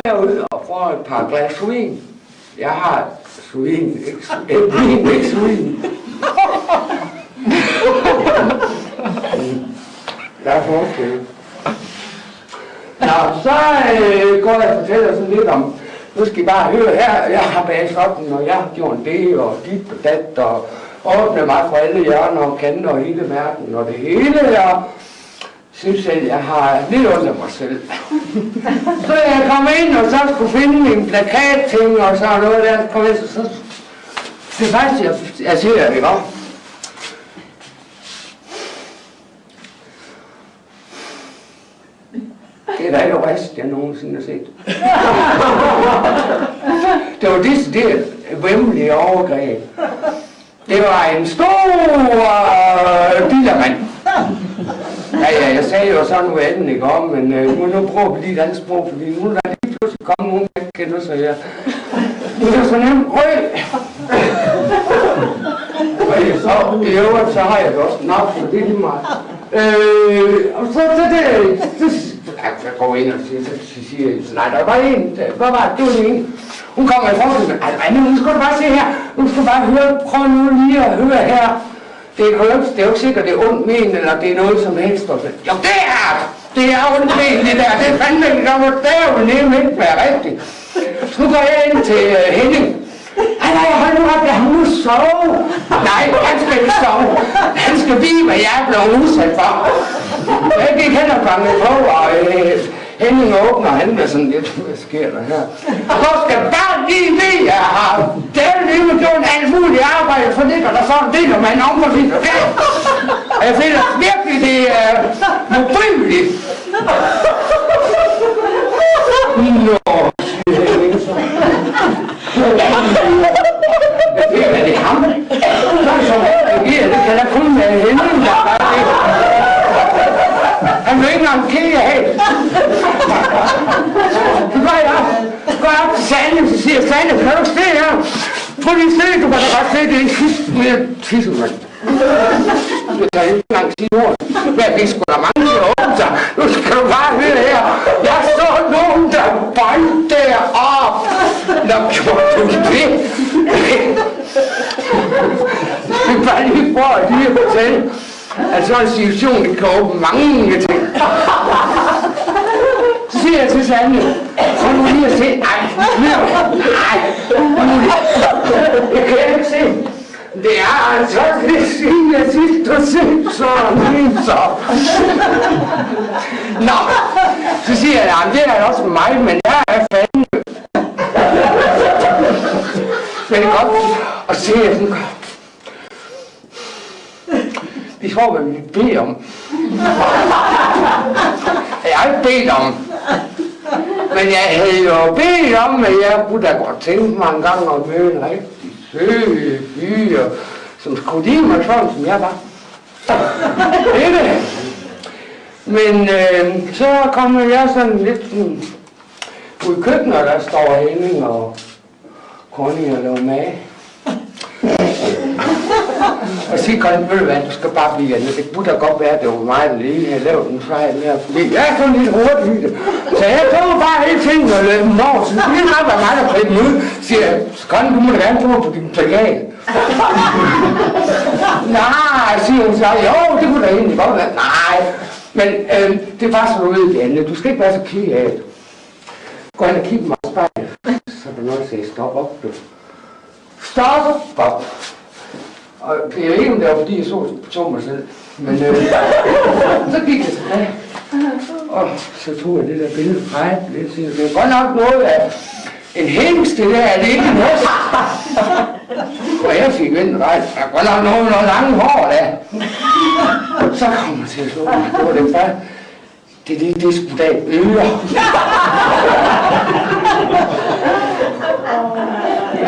jeg ud og får et par glas vin. Jeg har svin, ikke svin. Der er forskel. Nå, så går jeg og fortæller sådan lidt om, nu skal I bare høre her, jeg har baget sådan, og jeg har gjort det, og dit og dat, og åbnet mig fra alle hjørner og kanter og hele verden, og det hele, jeg synes selv, jeg har lidt under mig selv. Så jeg kom ind, og så skulle finde en plakatting, og så noget der, kom ind, så det er faktisk, jeg siger det, ikke? Det er da ikke rest, jeg nogensinde har set. Det var decideret væmmelige overgreb. Det var en stor billermand. Ja, jeg sagde jo sådan noget andet, ikke om, men nu prøver vi lige et andet sprog, fordi nu er der lige pludselig kommet nogen, der ikke kender sig her. Det er så nemt rød. Og i øvrigt, så har jeg det også nok, for det er lige meget. Og så jeg går ind og siger, nej, der var en, hvad var det? Det var en. Hun kommer i forhold til, nu skal du bare se her, nu skal du bare høre, prøv nu lige at høre her. Det er jo ikke sikkert, det er ondt men, eller det er noget som helst. Jo, det er ondt men, det der, det er fandme ikke, det er jo nemlig ikke være rigtigt. Så nu går jeg ind til Henning. Nej, hold nu op, han må sove. Nej, han skal ikke sove. Han skal vide, hvad jeg er blevet udsat for. Jeg gik hen og bange på, og Henning åbner, han er sådan lidt, hvad sker der her? Du skal bare lige vide, jeg har delt gjort alt muligt arbejde for det, og der sådan det, når man omforsiger det. Og jeg finder virkelig, det er modbydeligt. Nå, siger Henning så. Jeg ved, hvad det er ham. Sådan som han reagerer, det kan da kun være Henning, der gør det. Han vil ikke engang kigge af. Så går jeg op til Sande, så siger Sande, kan du se her? Prøv lige at se, du kan da godt se, det er en sidst med tissemand. Jeg kan ikke engang sige ord. Det er sgu da mange, der åbner sig. Nu skal du bare høre her. Jeg så nogen, der bøjte derop. Nå, gjorde du det? Det er bare lige for at lige fortælle, at sådan en situation, det kan åbne mange ting. Så siger jeg til Sande, prøv nu lige at se. Nej, jeg kan ikke se. Det er altså det siden jeg sidst har set sådan så. Nå, så siger jeg, det er også for mig, men jeg er fandme. Men det er godt at se, at den kommer. Vi får, hvad vi beder om. Jeg har ikke bedt om. Men jeg havde jo bedt om, at jeg kunne da godt tænke mig en gang at møde en rigtig søge fyre, som skulle lide mig sådan, som jeg var. Ikke? Men så kommer jeg sådan lidt ud i køkkenet, og der står Henning og Connie og laver mad. Og siger Connie, ved du hvad, du skal bare blive andet. Det kunne da godt være, at det var mig, der lige havde lavet den fejl her, fordi jeg er sådan lidt hurtigt i det. Så jeg tog bare hele tingen og lavede dem over, så det ville nok være mig, der klædte mig ud. Siger jeg, Connie, du må da gerne tro på din plakat. Nej, siger hun så, jo, det kunne da egentlig godt være. Nej, men det er bare sådan noget i det andet. Du skal ikke være så ked af det. Gå ind og kigge mig og spejle. Så er der noget, der siger, stop op, du. Stop op. Og det er ikke, om det var, fordi jeg så mig selv. Men så gik jeg tilbage. Og så tog jeg det der billede fra lidt. Det er godt nok noget af en hængst, det der, er det ikke en hest? Og jeg fik vendt ret. Der er godt nok noget med noget lange hår der. Så kom jeg til at slå mig. Det var det bare. Det skulle da øger.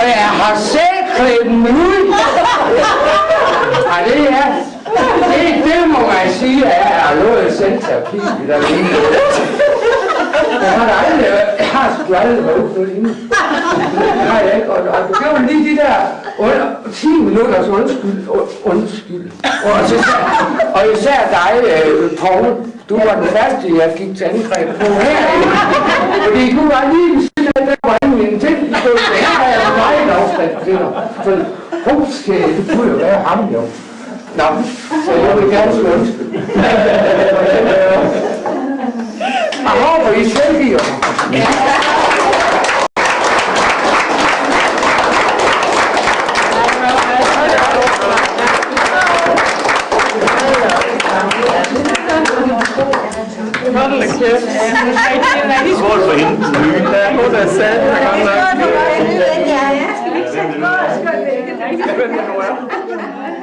Og jeg har selv klædt den ud. Og det må man sige, at jeg har noget selvterapi, der ligner. Jeg har sgu aldrig været ude på det lignende. Det har jeg ikke, og det var lige de der 10 minutters undskyld. Og især dig, Poul, du var den første, jeg gik til angreb på herinde. Fordi du var lige ved siden af, der var ingen ingenting. Så her har jeg meget afstand til dig. Så det kunne jo være ham jo. Nå, så jeg vil gerne sige undskyld. Jeg håber, I tilgiver mig. Hold da kæft. Hvor er det for hende? Hun er sat. Jeg kan godt nok.